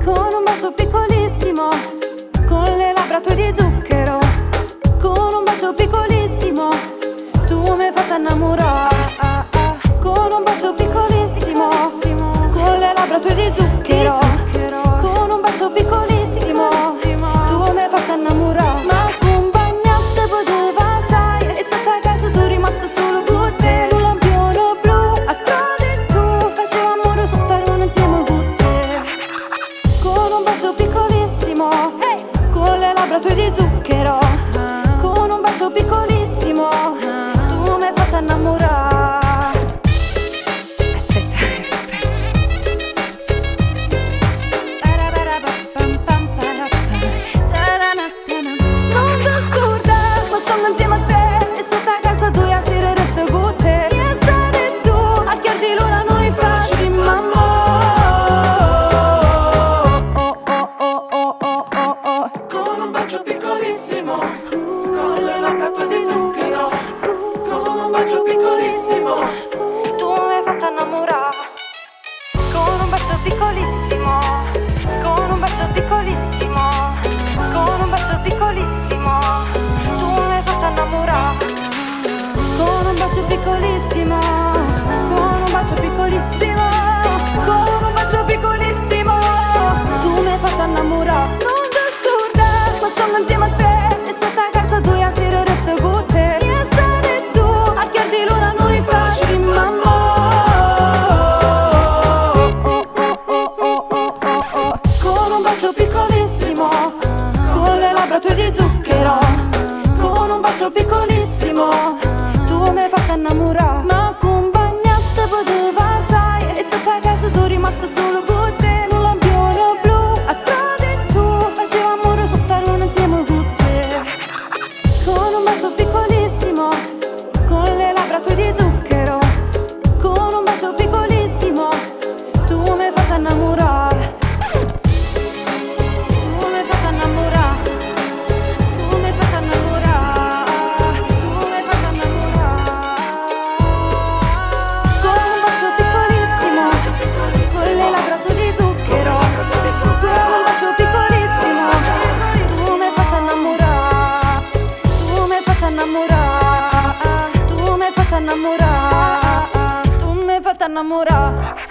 Con un bacio piccolissimo, con le labbra tue di zucchero, con un bacio piccolissimo, tu mi hai fatto innamorare. Con un bacio piccolissimo, con le labbra tue di zucchero, con un bacio piccolissimo, tu mi hai fatto innamorare. Ma accompagnaste poteva sai, e sotto a casa sono rimasta solo con te. Un lampione blu a strada e tu facevo amore sotto a luna insieme con te. Con un bacio piccolissimo, con le labbra tue di zucchero, con un bacio piccolissimo, tu mi hai fatto innamorare. Con le labbra tue di zucchero, con un bacio piccolissimo, tu mi hai fatto innamorare. Con un bacio piccolissimo, con un bacio piccolissimo, con un bacio piccolissimo, tu mi hai fatto innamorare. Con un bacio piccolissimo, con un bacio piccolissimo, con un bacio piccolissimo, tu mi hai fatto innamorare. Non ti scordare, ma sono insieme a te. Sotto a casa tu a sera resto con te. E stare tu a chiardi l'ora noi facciamo amore. Con un bacio piccolissimo, con le labbra tue di zucchero, con un bacio piccolissimo, tu mi hai fatto innamorare. Ma accompagnaste poteva sai, e sotto a casa sono rimasta solo con te. Un lampione blu a strada e tu facevo amore sotto a luna insieme con te. Con un bacio piccolissimo, con le labbra tue di zucchero, con un bacio piccolissimo, tu mi hai fatto innamorare. Tu mi hai fatto innamorare. Tu mi hai fatto innamorare. Tu mi hai fatto innamorare. Con un bacio piccolissimo, con le labbra tue di zucchero, con un bacio piccolissimo, tu mi hai fatto innamorare. Tu mi hai fatto innamorare. Tu mi hai fatto innamorare. Tu mi hai fatto innamorare.